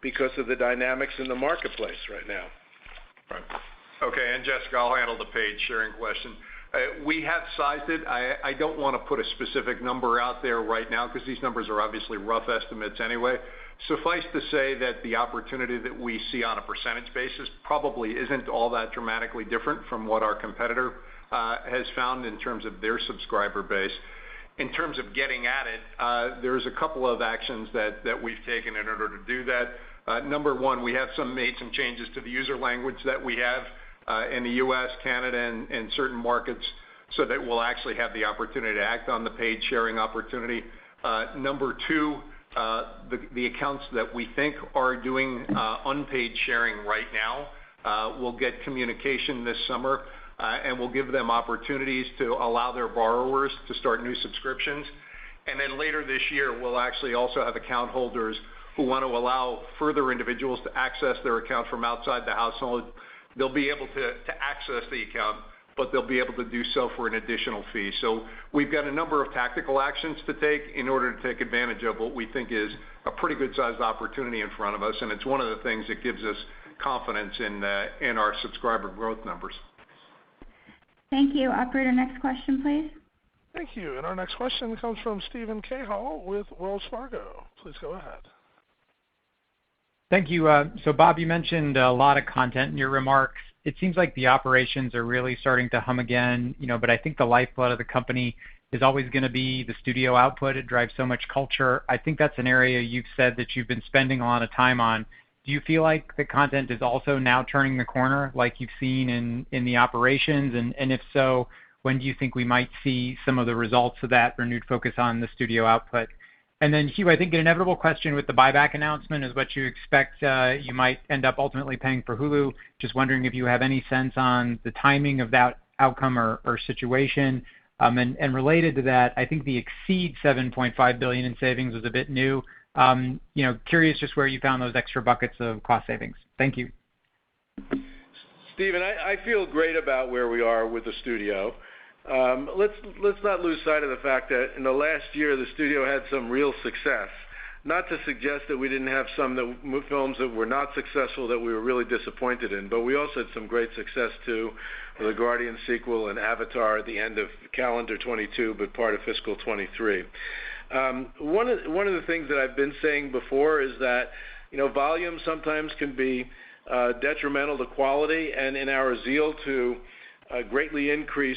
because of the dynamics in the marketplace right now. Right. Okay, and Jessica, I'll handle the paid sharing question. We have sized it. I don't want to put a specific number out there right now because these numbers are obviously rough estimates anyway. Suffice to say that the opportunity that we see on a percentage basis probably isn't all that dramatically different from what our competitor has found in terms of their subscriber base. In terms of getting at it, there's a couple of actions that we've taken in order to do that. Number one, we have made some changes to the user language that we have in the U.S., Canada, and certain markets, so that we'll actually have the opportunity to act on the paid sharing opportunity. Number two, the accounts that we think are doing unpaid sharing right now will get communication this summer, and we'll give them opportunities to allow their borrowers to start new subscriptions. And then later this year, we'll actually also have account holders who want to allow further individuals to access their account from outside the household. They'll be able to access the account, but they'll be able to do so for an additional fee. So we've got a number of tactical actions to take in order to take advantage of what we think is a pretty good-sized opportunity in front of us, and it's one of the things that gives us confidence in our subscriber growth numbers. Thank you. Operator, next question, please. Thank you. And our next question comes from Stephen Cahall with Wells Fargo. Please go ahead. Thank you. So, Bob, you mentioned a lot of content in your remarks. It seems like the operations are really starting to hum again, but I think the lifeblood of the company is always going to be the studio output. It drives so much culture. I think that's an area you've said that you've been spending a lot of time on. Do you feel like the content is also now turning the corner like you've seen in the operations? And if so, when do you think we might see some of the results of that renewed focus on the studio output? And then, Hugh, I think an inevitable question with the buyback announcement is what you expect you might end up ultimately paying for Hulu. Just wondering if you have any sense on the timing of that outcome or situation. And related to that, I think the exceed $7.5 billion in savings was a bit new. Curious just where you found those extra buckets of cost savings. Thank you. Stephen, I feel great about where we are with the studio. Let's not lose sight of the fact that in the last year the studio had some real success. not to suggest that we didn't have some films that were not successful that we were really disappointed in, but we also had some great success too, with the Guardian sequel and Avatar at the end of calendar 22, but part of fiscal 23. One of the things that I've been saying before is that, volume sometimes can be detrimental to quality, and in our zeal to greatly increase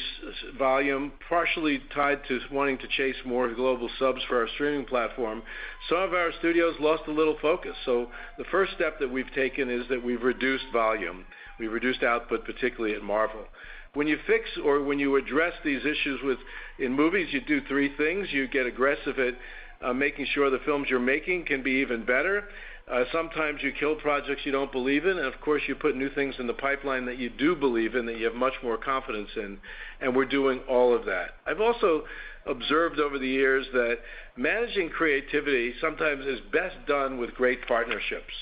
volume, partially tied to wanting to chase more global subs for our streaming platform, some of our studios lost a little focus. So the first step that we've taken is that we've reduced volume. We've reduced output, particularly at Marvel. When you fix or when you address these issues in movies, you do three things. You get aggressive at making sure the films you're making can be even better. Sometimes you kill projects you don't believe in, and of course you put new things in the pipeline that you do believe in, that you have much more confidence in, and we're doing all of that. I've also observed over the years that managing creativity sometimes is best done with great partnerships.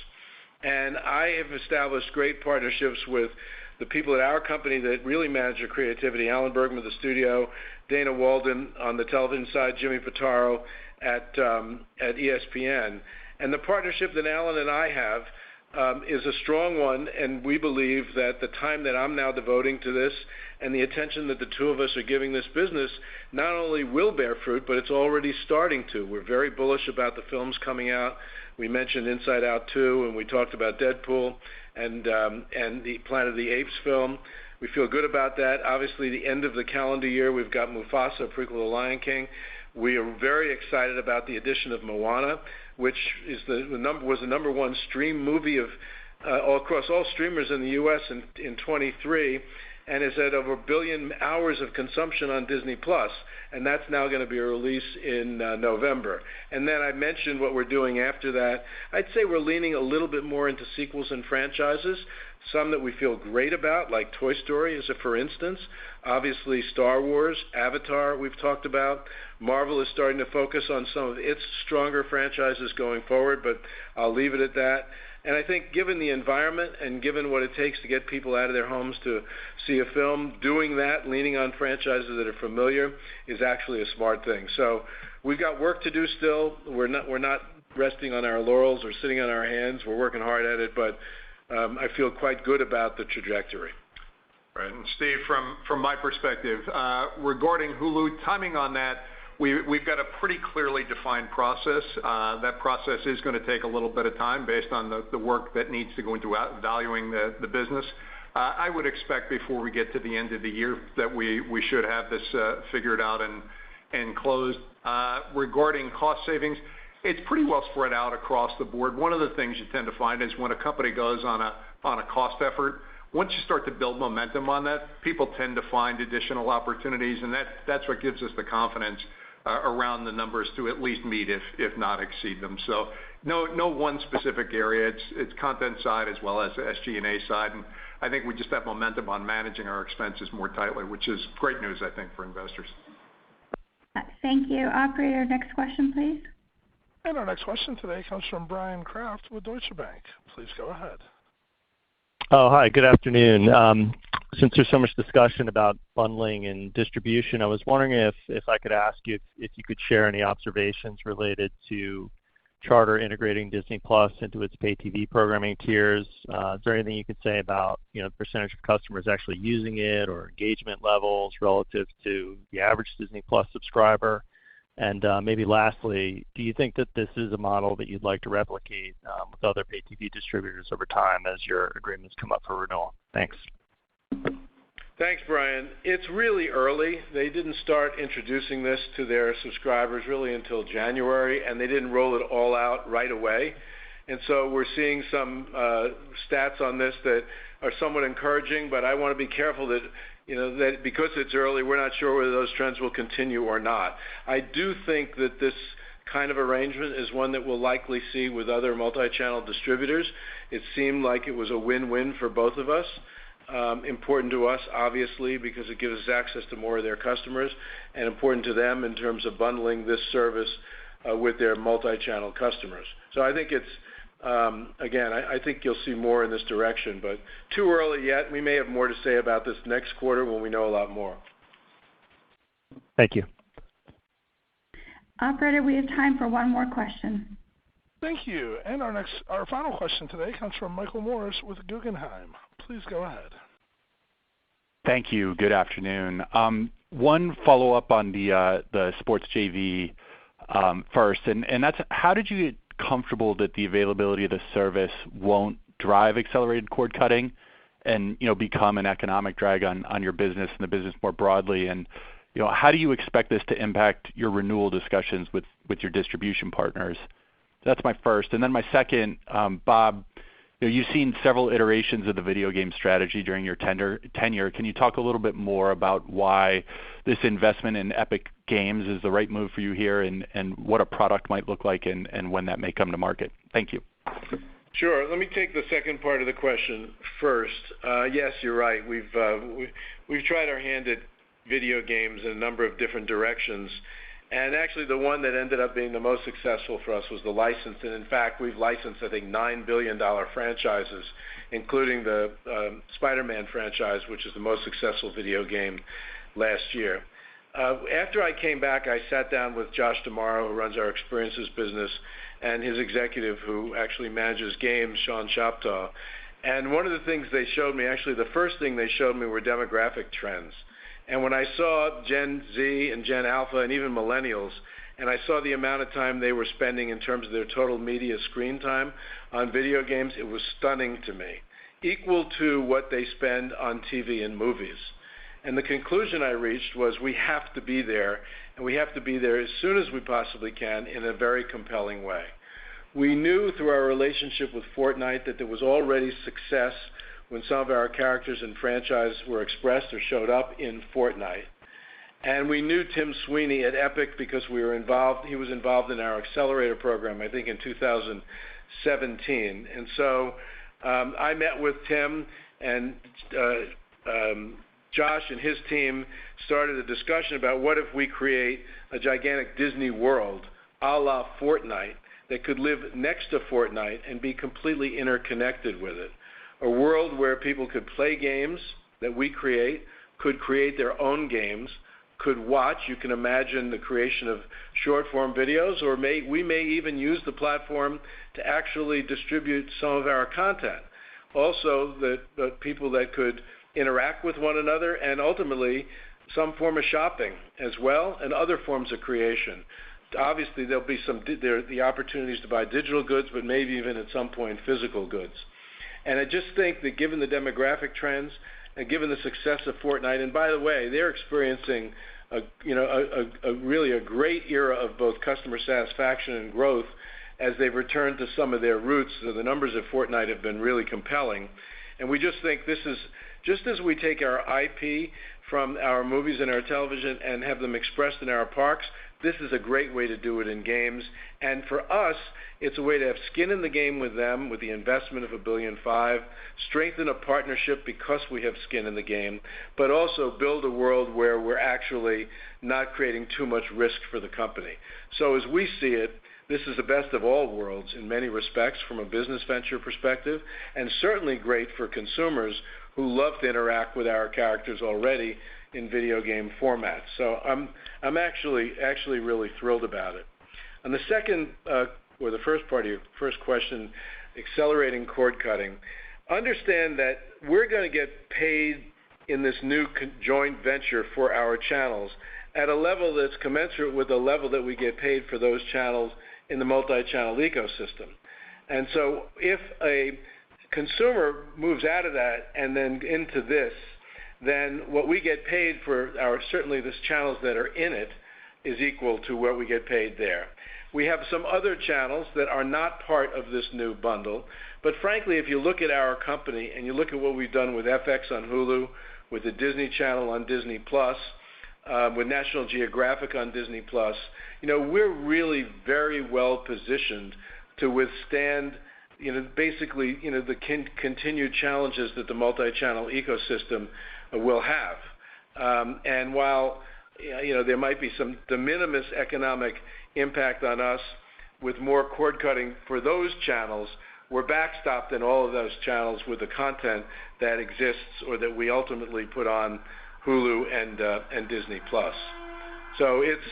And I have established great partnerships with the people at our company that really manage your creativity: Alan Bergman of the studio, Dana Walden on the television side, Jimmy Pitaro at ESPN. And the partnership that Alan and I have is a strong one, and we believe that the time that I'm now devoting to this and the attention that the two of us are giving this business not only will bear fruit, but it's already starting to. We're very bullish about the films coming out. We mentioned Inside Out 2, and we talked about Deadpool and the Planet of the Apes film. We feel good about that. Obviously, the end of the calendar year, we've got Mufasa, a prequel to Lion King. We are very excited about the addition of Moana, which is was the number one stream movie of all across all streamers in the U.S. in 23, and is at over 1 billion hours of consumption on Disney+, and that's now going to be a release in November. And then I mentioned what we're doing after that. I'd say we're leaning a little bit more into sequels and franchises, some that we feel great about, like Toy Story is a for instance. Obviously Star Wars, Avatar we've talked about. Marvel is starting to focus on some of its stronger franchises going forward, but I'll leave it at that. And I think given the environment and given what it takes to get people out of their homes to see a film, doing that, leaning on franchises that are familiar, is actually a smart thing. So we've got work to do still. We're not resting on our laurels or sitting on our hands. We're working hard at it, but I feel quite good about the trajectory. Right. And Steve, from my perspective, regarding Hulu, timing on that, we've got a pretty clearly defined process. That process is going to take a little bit of time based on the work that needs to go into valuing the business. I would expect before we get to the end of the year that we should have this figured out and closed. Regarding cost savings, it's pretty well spread out across the board. One of the things you tend to find is when a company goes on a cost effort, once you start to build momentum on that, people tend to find additional opportunities, and that's what gives us the confidence around the numbers to at least meet, if not exceed them. So no one specific area. It's content side as well as the SG&A side, and I think we just have momentum on managing our expenses more tightly, which is great news, I think, for investors. Thank you. Operator, next question, please. And our next question today comes from Brian Kraft with Deutsche Bank. Please go ahead. Oh, hi. Good afternoon. Since there's so much discussion about bundling and distribution, I was wondering if I could ask you if you could share any observations related to Charter integrating Disney Plus into its pay TV programming tiers. Is there anything you could say about the percentage of customers actually using it or engagement levels relative to the average Disney Plus subscriber? And maybe lastly, do you think that this is a model that you'd like to replicate with other pay TV distributors over time as your agreements come up for renewal? Thanks. Thanks, Brian. It's really early. They didn't start introducing this to their subscribers really until January, and they didn't roll it all out right away. And so we're seeing some stats on this that are somewhat encouraging, but I want to be careful that that because it's early, we're not sure whether those trends will continue or not. I do think that this kind of arrangement is one that we'll likely see with other multi-channel distributors. It seemed like it was a win-win for both of us. Important to us, obviously, because it gives us access to more of their customers, and important to them in terms of bundling this service with their multi-channel customers. So I think it's again, I think you'll see more in this direction, but too early yet. We may have more to say about this next quarter when we know a lot more. Thank you. Operator, we have time for one more question. Thank you. And our final question today comes from Michael Morris with Guggenheim. Please go ahead. Thank you. Good afternoon. One follow-up on the sports JV first, and that's how did you get comfortable that the availability of the service won't drive accelerated cord cutting and become an economic drag on your business and the business more broadly? And how do you expect this to impact your renewal discussions with your distribution partners? That's my first. And then my second, Bob, you've seen several iterations of the video game strategy during your tenure. Can you talk a little bit more about why this investment in Epic Games is the right move for you here, and what a product might look like and when that may come to market? Thank you. Sure. Let me take the second part of the question first. Yes, you're right. We've tried our hand at video games in a number of different directions. And actually, the one that ended up being the most successful for us was the license. And in fact, we've licensed, I think, $9 billion franchises, including the Spider-Man franchise, which is the most successful video game last year. After I came back, I sat down with Josh D'Amaro, who runs our experiences business, and his executive, who actually manages games, Sean Chaptaw. And one of the things they showed me, actually, the first thing they showed me were demographic trends. And when I saw Gen Z and Gen Alpha and even millennials, and I saw the amount of time they were spending in terms of their total media screen time on video games, it was stunning to me, equal to what they spend on TV and movies. And the conclusion I reached was we have to be there, and we have to be there as soon as we possibly can in a very compelling way. We knew through our relationship with Fortnite that there was already success when some of our characters and franchises were expressed or showed up in Fortnite. And we knew Tim Sweeney at Epic because he was involved in our accelerator program, I think in 2017. And so I met with Tim, and Josh and his team started a discussion about what if we create a gigantic Disney world a la Fortnite that could live next to Fortnite and be completely interconnected with it. A world where people could play games that we create, could create their own games, could watch. You can imagine the creation of short-form videos, or we may even use the platform to actually distribute some of our content. Also, the people that could interact with one another, and ultimately some form of shopping as well, and other forms of creation. Obviously, there'll be the opportunities to buy digital goods, but maybe even at some point physical goods. And I just think that given the demographic trends and given the success of Fortnite, and by the way, they're experiencing really a great era of both customer satisfaction and growth as they've returned to some of their roots. So the numbers of Fortnite have been really compelling. And we just think this is, just as we take our IP from our movies and our television and have them expressed in our parks, this is a great way to do it in games. And for us, it's a way to have skin in the game with them, with the investment of $1.5 billion, strengthen a partnership because we have skin in the game, but also build a world where we're actually not creating too much risk for the company. So as we see it, this is the best of all worlds in many respects from a business venture perspective, and certainly great for consumers who love to interact with our characters already in video game formats. So I'm actually really thrilled about it. On the second, or the first part of your first question, accelerating cord cutting, understand that we're going to get paid in this new joint venture for our channels at a level that's commensurate with the level that we get paid for those channels in the multi-channel ecosystem. And so if a consumer moves out of that and then into this, then what we get paid for certainly the channels that are in it is equal to what we get paid there. We have some other channels that are not part of this new bundle, but frankly, if you look at our company and you look at what we've done with FX on Hulu, with the Disney Channel on Disney Plus, with National Geographic on Disney Plus, we're really very well positioned to withstand basically the continued challenges that the multi-channel ecosystem will have. And while there might be some de minimis economic impact on us with more cord cutting for those channels, we're backstopped in all of those channels with the content that exists or that we ultimately put on Hulu and Disney Plus. So it's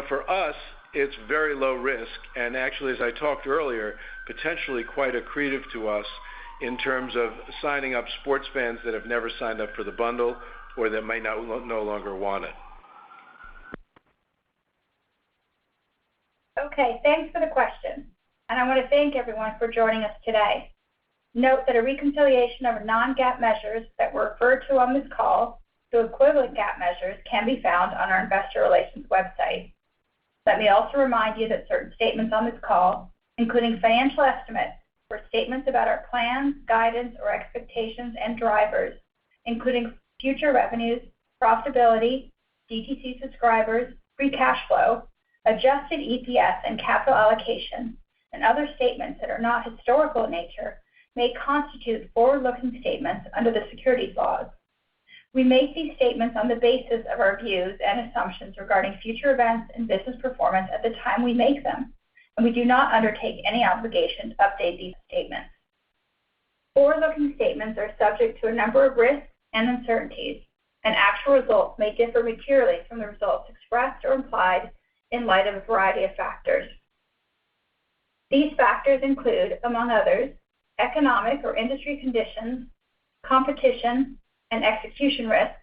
for us, it's very low risk, and actually, as I talked earlier, potentially quite accretive to us in terms of signing up sports fans that have never signed up for the bundle or that might no longer want it. Okay, thanks for the question, and I want to thank everyone for joining us today. Note that a reconciliation of non-GAAP measures that were referred to on this call to equivalent GAAP measures can be found on our Investor Relations website. Let me also remind you that certain statements on this call, including financial estimates, or statements about our plans, guidance, or expectations and drivers, including future revenues, profitability, DTC subscribers, free cash flow, adjusted EPS, and capital allocation, and other statements that are not historical in nature, may constitute forward-looking statements under the securities laws. We make these statements on the basis of our views and assumptions regarding future events and business performance at the time we make them, and we do not undertake any obligation to update these statements. Forward-looking statements are subject to a number of risks and uncertainties, and actual results may differ materially from the results expressed or implied in light of a variety of factors. These factors include, among others, economic or industry conditions, competition, and execution risks,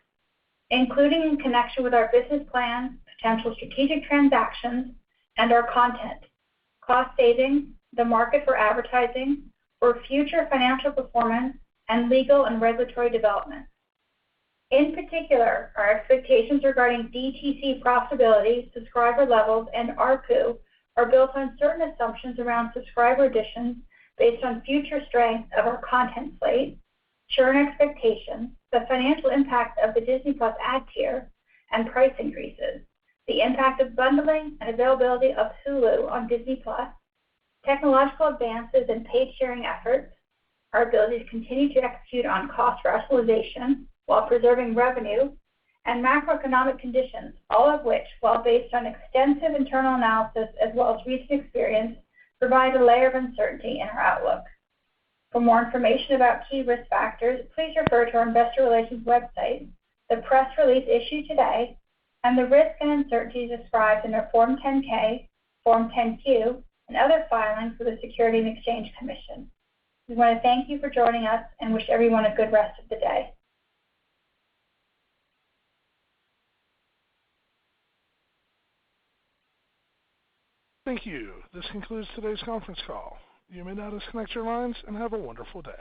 including in connection with our business plans, potential strategic transactions, and our content, cost savings, the market for advertising, or future financial performance, and legal and regulatory developments. In particular, our expectations regarding DTC profitability, subscriber levels, and ARPU are built on certain assumptions around subscriber additions based on future strength of our content slate, churn expectations, the financial impact of the Disney Plus ad tier, and price increases, the impact of bundling and availability of Hulu on Disney Plus, technological advances and paid sharing efforts, our ability to continue to execute on cost rationalization while preserving revenue, and macroeconomic conditions, all of which, while based on extensive internal analysis as well as recent experience, provide a layer of uncertainty in our outlook. For more information about key risk factors, please refer to our Investor Relations website, the press release issued today, and the risks and uncertainties described in our Form 10-K, Form 10-Q, and other filings with the Securities and Exchange Commission. We want to thank you for joining us and wish everyone a good rest of the day. Thank you. This concludes today's conference call. You may now disconnect your lines and have a wonderful day.